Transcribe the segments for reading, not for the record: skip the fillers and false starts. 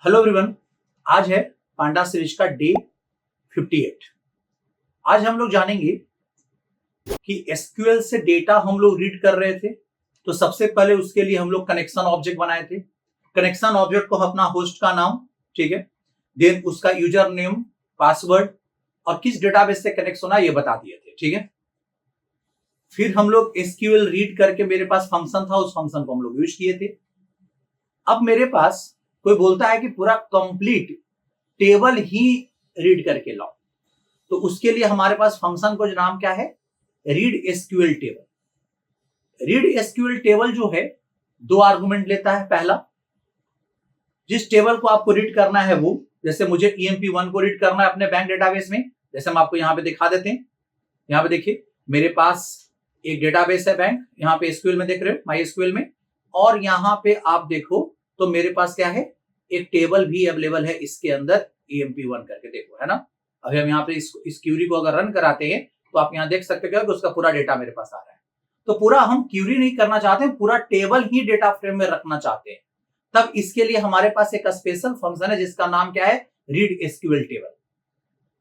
Hello everyone, आज है पांडा series का डे 58। आज हम लोग जानेंगे कि एसक्यूएल से डेटा हम लोग रीड कर रहे थे, तो सबसे पहले उसके लिए हम लोग कनेक्शन ऑब्जेक्ट बनाए थे। कनेक्शन ऑब्जेक्ट को अपना होस्ट का नाम, ठीक है, देन उसका यूजर नेम, पासवर्ड और किस डेटाबेस से कनेक्ट होना ये बता दिए थे, ठीक है। फिर हम लोग एसक्यूएल रीड करके मेरे पास फंक्शन था, उस फंक्शन को हम लोग यूज किए थे। अब मेरे पास कोई बोलता है कि पूरा कंप्लीट टेबल ही रीड करके लाओ, तो उसके लिए हमारे पास फंक्शन का नाम क्या है, read SQL table. Read SQL table जो है दो आर्गुमेंट लेता है। पहला, जिस टेबल को आपको रीड करना है वो, जैसे मुझे EMP1 को रीड करना है अपने बैंक डेटाबेस में, जैसे हम आपको यहां पे दिखा देते हैं। यहां पे देखिए मेरे पास एक डेटाबेस है बैंक, यहाँ पे एसक्यूएल में देख रहे हो, माई एसक्यूएल में, और यहाँ पे आप देखो तो मेरे पास क्या है, एक टेबल भी अवेलेबल है इसके अंदर EMP1 करके, देखो है ना। अभी हम यहाँ पे इस क्यूरी को अगर रन कराते हैं तो आप यहाँ देख सकते हो कि उसका पूरा डेटा मेरे पास आ रहा है। तो पूरा हम क्यूरी नहीं करना चाहते हैं, पूरा टेबल ही डेटा फ्रेम में रखना चाहते हैं, तब इसके लिए हमारे पास एक स्पेशल फंक्शन है जिसका नाम क्या है, रीड एसक्यूएल टेबल।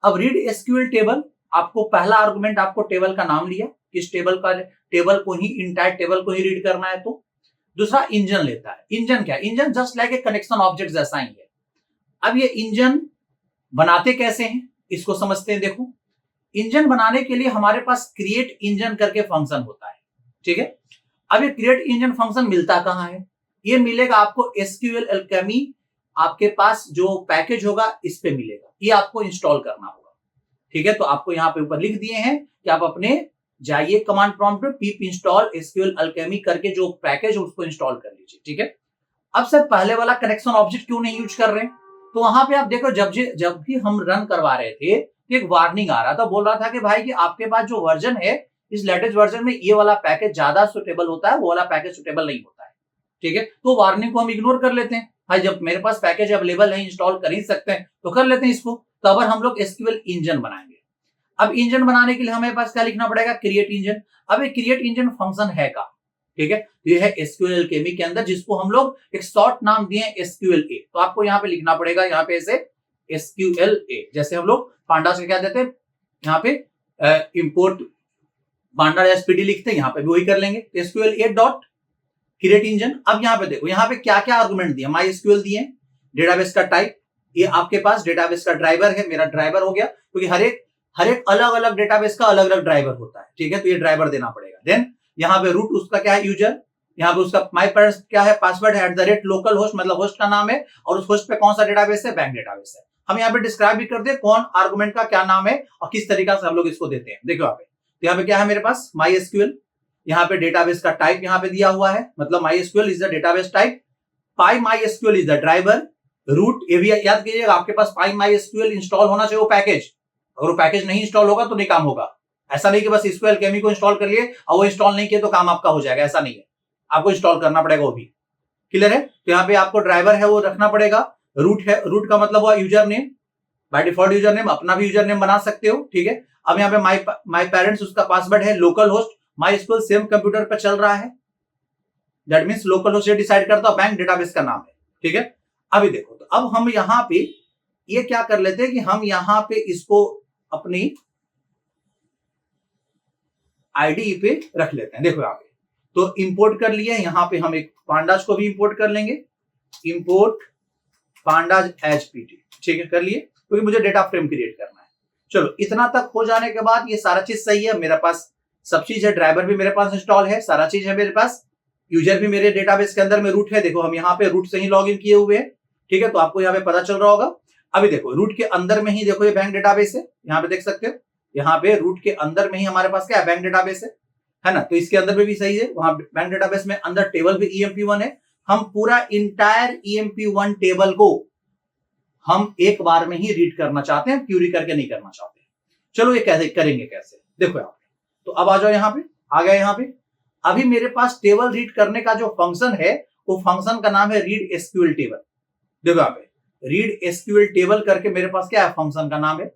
अब रीड एसक्यूएल टेबल, आपको पहला आर्गुमेंट आपको टेबल का नाम लिया, किस टेबल को ही, इंटायर टेबल को ही रीड करना है। तो दूसरा इंजन लेता है। इंजन क्या, engine just like a connection object जैसा ही है। अब ये इंजन बनाते कैसे हैं इसको समझते हैं। देखो, इंजन बनाने के लिए हमारे पास क्रिएट इंजन करके फंक्शन होता है, ठीक है। अब ये क्रिएट इंजन फंक्शन मिलता कहां है, ये मिलेगा आपको एसक्यूएल एल्केमी, आपके पास जो पैकेज होगा इस पे मिलेगा, ये आपको इंस्टॉल करना होगा, ठीक है। तो आपको यहाँ पे ऊपर लिख दिए हैं कि आप अपने जाइए कमांड प्रॉम्प्ट पे pip इंस्टॉल एसक्यूएल एल्केमी करके जो पैकेज है उसको इंस्टॉल कर लीजिए, ठीक है। अब सर पहले वाला कनेक्शन ऑब्जेक्ट क्यों नहीं यूज कर रहे हैं, तो वहां पे आप देखो जब भी हम रन करवा रहे थे तो एक वार्निंग आ रहा था, बोल रहा था कि भाई कि आपके पास जो वर्जन है, इस लेटेस्ट वर्जन में ये वाला पैकेज ज्यादा सुटेबल होता है, वो वाला पैकेज सुटेबल नहीं होता है, ठीक है। तो वार्निंग को हम इग्नोर कर लेते हैं, भाई जब मेरे पास पैकेज अवेलेबल है, इंस्टॉल कर ही सकते हैं तो कर लेते हैं इसको। तो अब हम लोग एसक्यूएल इंजन बनाएंगे। अब इंजन बनाने के लिए हमें पास क्या लिखना पड़ेगा, क्रिएट इंजन। अब ये क्रिएट इंजन फंक्शन है का, ठीक है, ये है एसक्यूएल एल्केमी के अंदर, जिसको हम लोग एक शॉर्ट नाम दिए एसक्यूएल ए। तो आपको यहाँ पे लिखना पड़ेगा, यहाँ पे ऐसे एसक्यूएल ए, जैसे हम लोग पांडा से क्या देते हैं, यहाँ पे इंपोर्ट पांडा एसपीडी लिखते हैं, यहाँ पे भी वही कर लेंगे, एसक्यूएल ए डॉट क्रिएट इंजन। अब यहाँ पे देखो, यहाँ पे क्या क्या आर्गुमेंट दिए, माई एसक्यूएल दिए, डेटाबेस का टाइप, ये आपके पास डेटाबेस का ड्राइवर है, मेरा ड्राइवर हो गया, क्योंकि हर एक अलग अलग डेटाबेस का अलग अलग ड्राइवर होता है, ठीक है, तो ये ड्राइवर देना पड़ेगा। देन यहाँ पे रूट उसका क्या है, यूजर, यहाँ पे उसका माई पेरेंट्स क्या है, पासवर्ड है @लोकल होस्ट, मतलब होस्ट का नाम है, और उस होस्ट पे कौन सा डेटाबेस है, बैंक डेटाबेस है। हम यहाँ पे डिस्क्राइब भी करते हैं कौन आर्गुमेंट का क्या नाम है और किस तरीका से हम लोग इसको देते हैं। देखो यहाँ पे, तो यहाँ पे क्या है मेरे पास, माई एसक्यूएल, यहाँ पे डेटाबेस का टाइप यहाँ पे दिया हुआ है, मतलब my SQL is the database type, pi my SQL is the driver, root, ये भी याद कीजिएगा आपके पास पाई माई एसक्यूएल इंस्टॉल होना चाहिए वो पैकेज, अगर वो पैकेज नहीं इंस्टॉल होगा तो नहीं काम होगा। ऐसा नहीं कि बस एसक्यूएल एल्केमी को इंस्टॉल कर लिए और वो इंस्टॉल नहीं किया तो काम आपका हो जाएगा, ऐसा नहीं है, आपको इंस्टॉल करना पड़ेगा वो भी, क्लियर है। तो यहाँ पे आपको ड्राइवर है वो रखना पड़ेगा, रूट है, रूट का मतलब हुआ user name, by default user name, अपना भी यूजर नेम बना सकते हो, ठीक है। अब यहाँ पे माई पेरेंट्स उसका पासवर्ड है, local host, my SQL same computer पर चल रहा है, दैट मींस लोकल होस्ट ये डिसाइड करता है, बैंक डेटाबेस का नाम है, ठीक है। अभी देखो, तो अब हम यहाँ पे ये क्या कर लेते हैं कि हम यहाँ पे इसको अपनी आईडी पे रख लेते हैं। देखो यहाँ पे तो इंपोर्ट कर लिया, यहाँ पे हम एक पांडाज को भी इंपोर्ट कर लेंगे, इंपोर्ट पांडाज एज पीटी, ठीक है, कर लिए, क्योंकि मुझे डेटा फ्रेम क्रिएट करना है। चलो इतना तक हो जाने के बाद ये सारा चीज सही है, मेरे पास सब चीज है, ड्राइवर भी मेरे पास इंस्टॉल है, सारा चीज है मेरे पास, यूजर भी मेरे डेटाबेस के अंदर में, रूट है, देखो हम यहाँ पे रूट से ही लॉग इन किए हुए हैं, ठीक है, तो आपको यहाँ पे पता चल रहा होगा। अभी देखो रूट के अंदर में ही देखो ये बैंक डेटाबेस है, यहाँ पे देख सकते हो, यहाँ पे रूट के अंदर में ही हमारे पास क्या है, बैंक डेटाबेस है ना। तो इसके अंदर में भी सही है, वहां बैंक डेटाबेस में अंदर टेबल भी EMP1 है। हम पूरा इंटायर EMP1 टेबल को हम एक बार में ही रीड करना चाहते हैं, क्यूरी करके नहीं करना चाहते। चलो ये कैसे करेंगे, कैसे, देखो यहाँ पे, तो अब आ जाओ यहाँ पे, आ गया यहाँ पे। अभी मेरे पास टेबल रीड करने का जो फंक्शन है, वो फंक्शन का नाम है रीड एसक्यूएल टेबल। देखो यहाँ पे रीड एसक्यूएल टेबल करके मेरे पास क्या है, फंक्शन का नाम है,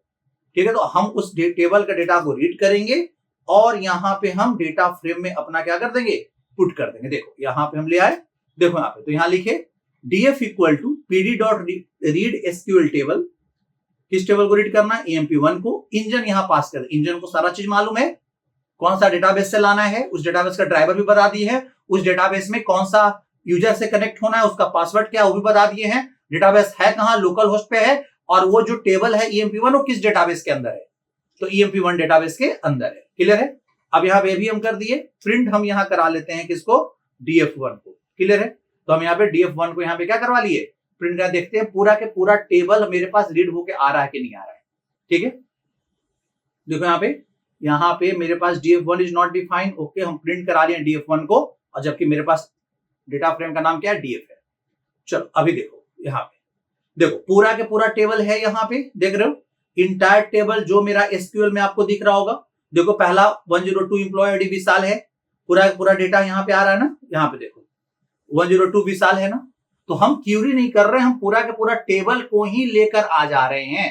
ठीक है। तो हम उस टेबल का डेटा को रीड करेंगे और यहाँ पे हम डेटा फ्रेम में अपना क्या कर देंगे, पुट कर देंगे। देखो यहाँ पे हम ले आए, देखो यहाँ पे, तो यहाँ लिखे df equal to pd dot read SQL table, किस टेबल को रीड करना है, EMP1 को। इंजन यहां पास कर, इंजन को सारा चीज मालूम है, कौन सा डेटाबेस से लाना है, उस डेटाबेस का ड्राइवर भी बता दिए है, उस डेटाबेस में कौन सा यूजर से कनेक्ट होना है, उसका पासवर्ड क्या है वो भी बता दिए हैं, डेटाबेस है कहां, लोकल होस्ट पे है, और वो जो टेबल है EMP1 वो किस डेटाबेस के अंदर है, तो EMP1 डेटाबेस के अंदर है। क्लियर है। अब यहाँ पे भी हम कर दिए, प्रिंट हम यहाँ करा लेते हैं किसको, DF1 को। क्लियर है। तो हम यहाँ पे DF1 को यहाँ पे क्या करवा लिए, प्रिंट कर देखते हैं पूरा के पूरा टेबल मेरे पास रीड होके आ रहा है कि नहीं आ रहा है। ठीक है, देखो यहाँ पे मेरे पास DF1 is not defined. Okay, हम प्रिंट करा लिए DF1 को, और जबकि मेरे पास डेटा फ्रेम का नाम क्या है, DF है। चलो अभी देखो, यहाँ पे देखो पूरा के पूरा टेबल है, यहाँ पे देख रहे हो इंटायर टेबल जो मेरा SQL में आपको दिख रहा होगा। देखो पहला 102 एम्प्लॉय ID विशाल है, पूरा पूरा डेटा यहाँ पे आ रहा है ना, यहाँ पे देखो 102 विशाल है ना। तो हम क्यूरी नहीं कर रहे, हम पूरा के पूरा टेबल को ही लेकर आ जा रहे हैं।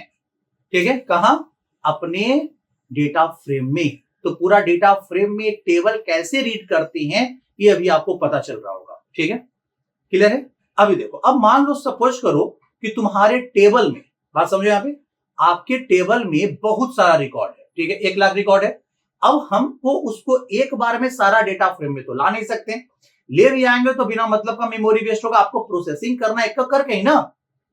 ठीक है, कहां, अपने डेटा फ्रेम में। तो पूरा डेटा फ्रेम में एक टेबल कैसे रीड करती हैं ये अभी आपको पता चल रहा होगा। ठीक है, क्लियर है। अभी देखो, अब मान लो सपोज करो कि तुम्हारे टेबल में, बात समझो यहाँ पे, आपके टेबल में बहुत सारा रिकॉर्ड है। ठीक है, 1 लाख रिकॉर्ड है। अब हमको उसको एक बार में सारा डेटा फ्रेम में तो ला नहीं सकते, ले भी आएंगे तो बिना मतलब का मेमोरी वेस्ट होगा, आपको प्रोसेसिंग करना एक करके ही ना।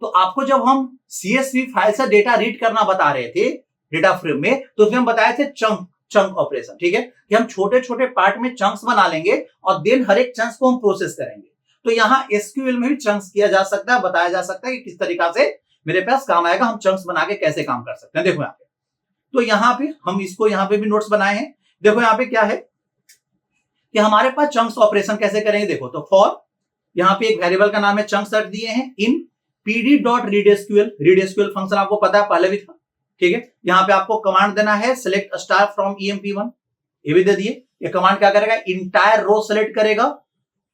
तो आपको जब हम CSV फाइल से डेटा रीड करना बता रहे थे डेटा फ्रेम में, तो उसमें हम बताए थे चंक ऑपरेशन। ठीक है, कि हम छोटे छोटे पार्ट में चंक्स बना लेंगे और देन हर एक चंक्स को हम प्रोसेस करेंगे। तो यहाँ SQL में भी चंक्स किया जा सकता है, बताया जा सकता है कि किस तरीका से मेरे पास काम आएगा, हम चंक्स बना के कैसे काम कर सकते हैं। देखो यहाँ पे, तो यहाँ पे हम इसको यहाँ पे भी नोट्स बनाए हैं। देखो यहाँ पे क्या है कि हमारे पास चंक्स ऑपरेशन कैसे करेंगे। देखो, तो फॉर यहाँ पे एक वेरिएबल का नाम है चंक्स रख दिए हैं, इन pd.readsql, readsql फंक्शन आपको पता है पहले भी था। ठीक है, यहाँ पे आपको कमांड देना है select स्टार फ्रॉम EMP1, ये भी दे दिए। ये कमांड क्या करेगा, इंटायर रो सेलेक्ट करेगा,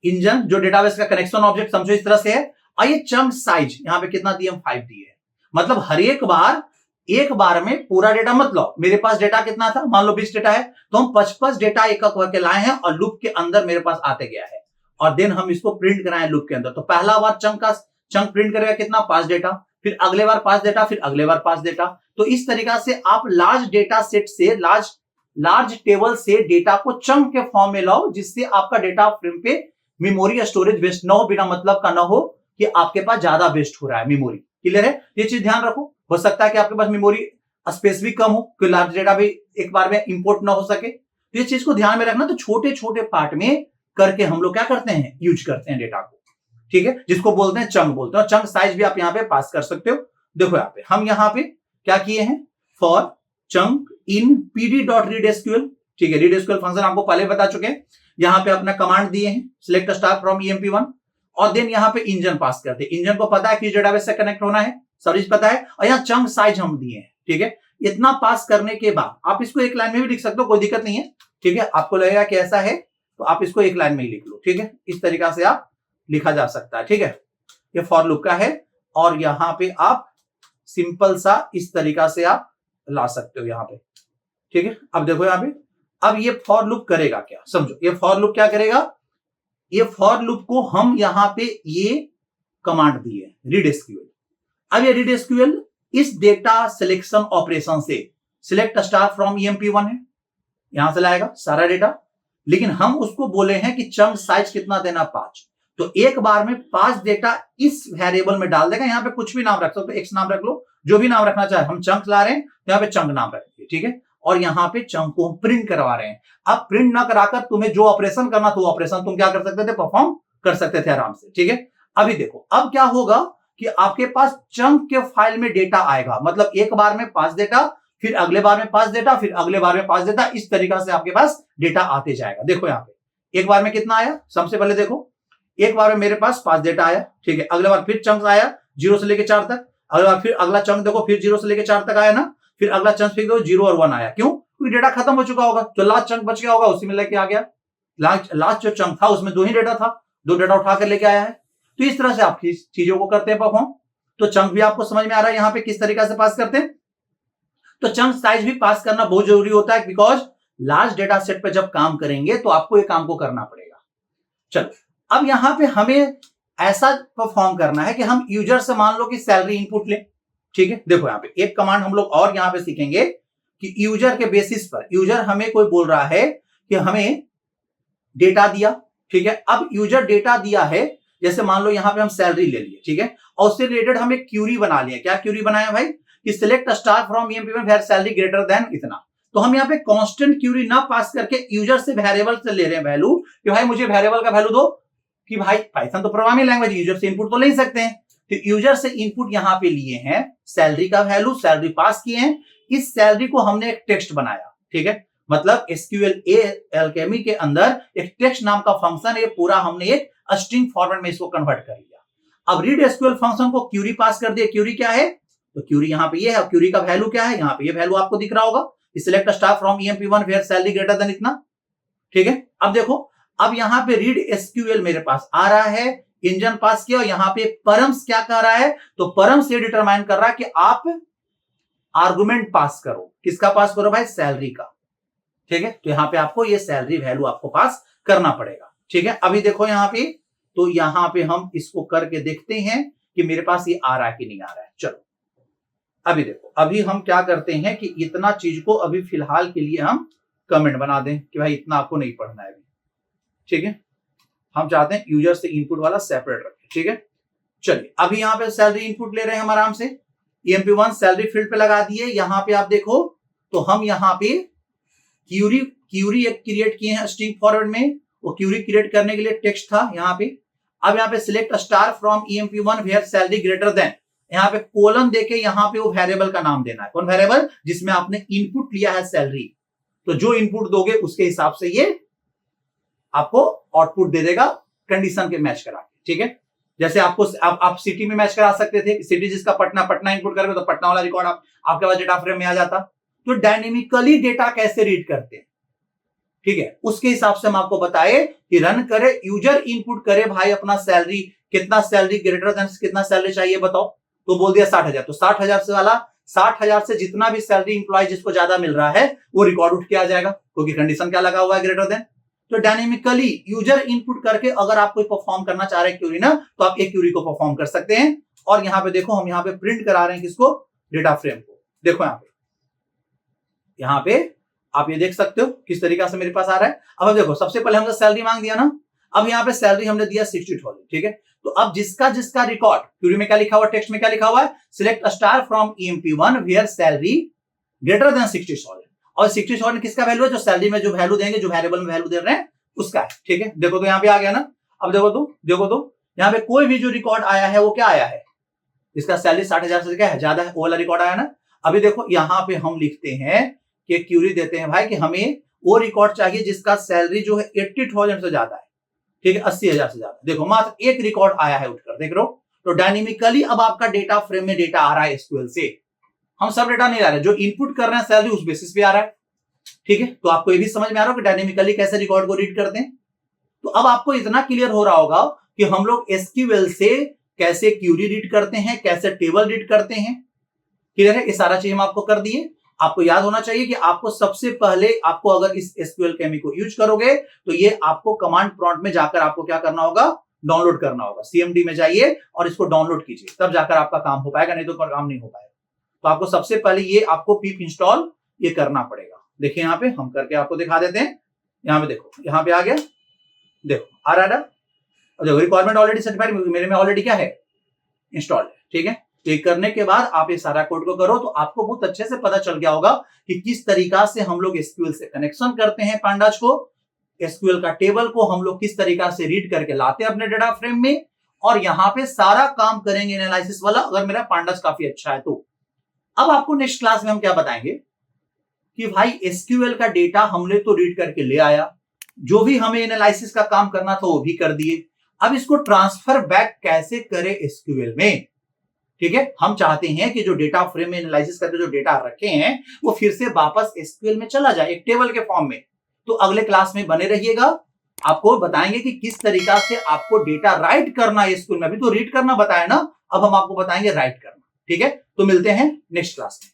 इंजन जो डेटाबेस का कनेक्शन ऑब्जेक्ट समझो इस तरह से है, और ये चंक साइज यहाँ पे कितना दिए, 5 दिए है। मतलब हर एक बार में पूरा डेटा मत लो। मेरे पास डेटा कितना था, मान लो 20 डेटा है, तो हम 55 डेटा एक करके लाए हैं और लूप के अंदर मेरे पास आते गया है, और देन हम इसको प्रिंट कराएं लूप के अंदर। तो पहला बार चंक प्रिंट करेगा कितना, 5 डेटा, फिर अगले बार 5 डेटा, फिर अगले बार 5 डेटा। तो इस तरीका से आप लार्ज डेटा सेट से, लार्ज टेबल से डेटा को चंक के फॉर्म में लाओ, जिससे आपका डेटा फ्रेम पे मेमोरी स्टोरेज वेस्ट ना हो, बिना मतलब का ना हो कि आपके पास ज्यादा वेस्ट हो रहा है मेमोरी। क्लियर है, ये चीज ध्यान रखो। हो सकता है कि आपके पास मेमोरी स्पेस भी कम हो, कि लार्ज डेटा भी एक बार में इंपोर्ट ना हो सके, तो इस चीज को ध्यान में रखना। तो छोटे छोटे पार्ट में करके हम लोग क्या करते हैं, यूज करते हैं डेटा को। ठीक है, जिसको बोलते हैं चंक बोलते हैं। चंक साइज भी आप यहाँ पे पास कर सकते हो। देखो यहाँ पे हम यहाँ पे क्या किए हैं, फॉर चंक इन pd.readsql। ठीक है, readsql फंक्शन आपको पहले बता चुके हैं। यहाँ पे अपना कमांड दिए हैं select स्टार फ्रॉम EMP1, और देन यहाँ पे इंजन पास करते हैं। इंजन को पता है कि डेटाबेस से कनेक्ट होना है, सब चीज पता है, और यहाँ चंक साइज हम दिए हैं। ठीक है, इतना पास करने के बाद आप इसको एक लाइन में भी लिख सकते हो, कोई दिक्कत नहीं है। ठीक है, आपको लगेगा कि ऐसा है तो आप इसको एक लाइन में ही लिख लो। ठीक है, इस तरीका से आप लिखा जा सकता है। ठीक है, ये फॉर लूप का है, और यहाँ पे आप सिंपल सा इस तरीका से आप ला सकते हो यहाँ पे। ठीक है, अब देखो यहाँ पे, अब ये फॉर लूप करेगा क्या, समझो। ये फॉर लूप क्या करेगा, ये फॉर लूप को हम यहाँ पे ये कमांड दिए रीड एसक्यूएल। अब ये रीड एसक्यूएल इस डेटा सिलेक्शन ऑपरेशन से सिलेक्ट स्टार फ्रॉम EMP1 है, यहां से लाएगा सारा डेटा, लेकिन हम उसको बोले हैं कि चंक साइज कितना देना, 5। तो एक बार में 5 डेटा इस वेरिएबल में डाल देगा। यहाँ पे कुछ भी नाम रख सकते हो, एक्स नाम रख लो, जो भी नाम रखना चाहे। हम चंक ला रहे हैं तो यहाँ पे चंक नाम रखिए। ठीक है, और यहाँ पे चंक को हम प्रिंट करवा रहे हैं। अब प्रिंट ना कराकर तुम्हें जो ऑपरेशन करना था वो ऑपरेशन तुम क्या कर सकते थे, परफॉर्म कर सकते थे आराम से। ठीक है, अभी देखो अब क्या होगा कि आपके पास चंक के फाइल में डेटा आएगा, मतलब एक बार में 5 डेटा, फिर अगले बार में 5 डेटा, फिर अगले बार में 5 डेटा, इस तरीका से आपके पास डेटा आते जाएगा। देखो यहाँ पे एक बार में कितना आया, सबसे पहले देखो एक बार में मेरे पास 5 डेटा आया। ठीक है, अगले बार फिर चंक आया 0 से लेकर 4 तक, अगले बार फिर अगला चंक देखो फिर 0 से लेकर 4 तक आया ना, फिर अगला चंक फिर 0 और 1 आया। क्यों, क्योंकि डेटा खत्म हो चुका होगा, जो लास्ट चंक बच गया होगा उसी में लेके आ गया। लास्ट जो चंक था उसमें 2 ही डेटा था, 2 डेटा उठाकर लेके आया है। तो इस तरह से आप चीजों को करते हैं परफॉर्म। तो चंक भी आपको समझ में आ रहा है यहाँ पे किस तरीका से पास करते हैं। तो चंक साइज भी पास करना बहुत जरूरी होता है, बिकॉज लार्ज डेटा सेट पे जब काम करेंगे तो आपको ये काम को करना पड़ेगा। चलो अब यहाँ पे हमें ऐसा परफॉर्म करना है कि हम यूजर से मान लो कि सैलरी इनपुट ले, ठीक है। देखो यहाँ पे एक कमांड हम लोग और यहाँ पे सीखेंगे कि यूजर के बेसिस पर, यूजर हमें कोई बोल रहा है कि हमें डेटा दिया, ठीक है। अब यूजर डेटा दिया है, जैसे मान लो यहाँ पे हम सैलरी ले लिए, ठीक है, और उससे रिलेटेड हम एक क्यूरी बना लिया। क्या क्यूरी बनाया भाई कि select star from EMP1 where salary greater than इतना। तो हम यहाँ पे कांस्टेंट क्यूरी ना पास करके यूजर से वेरिएबल से ले रहे हैं वैल्यू कि भाई मुझे वेरिएबल का वैल्यू दो, कि भाई पाइथन तो प्रोग्रामिंग लैंग्वेज, यूजर से इनपुट तो ले सकते हैं। तो यूजर से इनपुट यहाँ पे लिए हैं सैलरी का वैल्यू, सैलरी पास किए हैं, इस सैलरी को हमने एक टेक्स्ट बनाया, ठीक है। मतलब SQL एल्केमी के अंदर एक टेक्स्ट नाम का फंक्शन, ये पूरा हमने एक स्ट्रिंग फॉर्मेट में इसको कन्वर्ट कर लिया। अब रीड SQL फंक्शन को क्यूरी पास कर दिया। क्यूरी क्या है, तो क्यूरी यहाँ पे ये है, क्यूरी का वैल्यू क्या है, यहाँ पे ये वैल्यू आपको दिख रहा होगा, select star from EMP1 where salary greater than इतना, ठीक है। अब देखो, अब यहाँ पे रीड SQL मेरे पास आ रहा है, इंजन पास किया, और यहाँ पे परम्स क्या कर रहा है, तो परम्स ये डिटरमाइन कर रहा है कि आप आर्गुमेंट पास करो, किसका पास करो भाई, सैलरी का, ठीक है। तो यहाँ पे आपको ये सैलरी वैल्यू आपको पास करना पड़ेगा, ठीक है। अभी देखो यहाँ पे, तो यहाँ पे हम इसको करके देखते हैं कि मेरे पास ये आ रहा है कि नहीं आ रहा है। चलो अभी देखो, अभी हम क्या करते हैं कि इतना चीज को अभी फिलहाल के लिए हम कमेंट बना दें कि भाई इतना आपको नहीं पढ़ना है अभी, ठीक है। हम चाहते हैं यूजर से इनपुट वाला सेपरेट रखें, ठीक है। चलिए अभी यहाँ पे सैलरी इनपुट ले रहे हैं हम आराम से, EMP1 सैलरी फील्ड पे लगा दिए। यहाँ पे आप देखो, तो हम यहाँ पे क्यूरी एक क्रिएट किए हैं स्ट्रिंग फॉरवर्ड में, वो क्यूरी क्रिएट करने के लिए टेक्स्ट था यहाँ पे। अब यहाँ पे select star from EMP1 where salary greater than, यहाँ पे कोलन देके यहाँ पे वो वेरिएबल का नाम देना है। कौन वेरिएबल, जिसमें आपने इनपुट लिया है सैलरी, तो जो इनपुट दोगे उसके हिसाब से ये आपको आउटपुट दे देगा कंडीशन के मैच करा के, ठीक है। जैसे आपको आप सिटी में मैच करा सकते थे, सिटी जिसका पटना इनपुट करोगे तो पटना वाला रिकॉर्ड आपके पास डेटा फ्रेम में आ जाता। तो डायनेमिकली डेटा कैसे रीड करते हैं, ठीक है, उसके हिसाब से हम आपको बताए कि रन करे, यूजर इनपुट करे भाई अपना सैलरी, कितना सैलरी ग्रेटर देन कितना सैलरी चाहिए बताओ, तो बोल दिया 60,000। तो 60,000 से वाला 60,000 से जितना भी सैलरी इंप्लॉय जिसको ज्यादा मिल रहा है वो रिकॉर्ड उठ के आ जाएगा, क्योंकि कंडीशन क्या लगा हुआ है, ग्रेटर देन। तो डायनेमिकली यूजर इनपुट करके अगर आप कोई परफॉर्म करना चाह रहे हैं क्यूरी ना, तो आप एक क्यूरी को परफॉर्म कर सकते हैं। और यहाँ पे देखो, हम यहाँ पे प्रिंट करा रहे हैं किसको, डेटा फ्रेम को। देखो यहाँ पे आप ये देख सकते हो किस तरीके से मेरे पास आ रहा है। अब देखो, सबसे पहले हमने सैलरी मांग दिया ना, अब यहाँ पे सैलरी हमने दिया 60,000, ठीक है। तो अब जिसका जिसका रिकॉर्ड क्यूरी में क्या लिखा हुआ, टेक्स्ट में क्या लिखा हुआ है, select star from EMP1 where salary greater than 60,000, और 60,000 किसका वैल्यू है, जो सैलरी में जो वैल्यू देंगे, जो वेरिएबल में वैल्यू दे रहे हैं उसका है, ठीक है। देखो तो यहाँ पे आ गया ना। अब देखो तो यहाँ पे कोई भी जो रिकॉर्ड आया है वो क्या आया है, जिसका सैलरी 60,000 से क्या है, ज्यादा है, वो वाला रिकॉर्ड आया ना। अभी देखो यहाँ पे हम लिखते हैं कि क्यूरी देते हैं भाई कि हमें वो रिकॉर्ड चाहिए जिसका सैलरी जो है 80,000 से ज्यादा है, ठीक है, 80,000 से ज्यादा। देखो मात्र एक रिकॉर्ड आया है उठकर, देख रहे हो। तो डायनेमिकली अब आपका डेटा फ्रेम में डेटा आ रहा है SQL से, हम सब डेटा नहीं ला रहे, जो इनपुट कर रहे हैं सैलरी उस बेसिस पे आ रहा है, ठीक है। तो आपको ये भी समझ में आ रहा हो कि डायनेमिकली कैसे रिकॉर्ड को रीड करते हैं। तो अब आपको इतना क्लियर हो रहा होगा कि हम लोग SQL से कैसे क्यूरी रीड करते हैं, कैसे टेबल रीड करते हैं, क्लियर है। ये सारा चीज हम आपको कर दिए। आपको याद होना चाहिए कि आपको सबसे पहले, आपको अगर इस SQL केमी को यूज करोगे तो ये आपको कमांड प्रॉम्प्ट में जाकर आपको क्या करना होगा, डाउनलोड करना होगा। CMD में जाइए और इसको डाउनलोड कीजिए, तब जाकर आपका काम हो पाएगा, नहीं तो काम नहीं हो पाएगा। तो आपको सबसे पहले ये आपको pip इंस्टॉल ये करना पड़ेगा। देखिए यहाँ पे हम करके आपको दिखा देते हैं। यहाँ पे देखो, यहाँ पे आ गया, देखो आ रहा है। अब देखो रिक्वायरमेंट ऑलरेडी सर्टिफाइड, मेरे में ऑलरेडी क्या है, इंस्टॉल है, ठीक है। ये करने के बाद आप ये सारा कोड को करो तो आपको बहुत अच्छे से पता चल गया होगा कि किस तरीका से हम लोग SQL से कनेक्शन करते हैं पांडास को, SQL का टेबल को हम लोग किस तरीका से रीड करके लाते हैं अपने डेटा फ्रेम में, और यहाँ पे सारा काम करेंगे एनालिसिस वाला, अगर मेरा पांडास काफी अच्छा है तो। अब आपको नेक्स्ट क्लास में हम क्या बताएंगे कि भाई SQL का डेटा हमने तो रीड करके ले आया, जो भी हमें एनालिसिस का काम करना था वो भी कर दिए, अब इसको ट्रांसफर बैक कैसे करें SQL में, ठीक है। हम चाहते हैं कि जो डेटा फ्रेम में एनालिसिस करके जो डेटा रखे हैं वो फिर से वापस SQL में चला जाए एक टेबल के फॉर्म में। तो अगले क्लास में बने रहिएगा, आपको बताएंगे कि किस तरीका से आपको डेटा राइट करना है SQL में। अभी तो रीड करना बताया ना, अब हम आपको बताएंगे राइट करना, ठीक है। तो मिलते हैं नेक्स्ट क्लास में।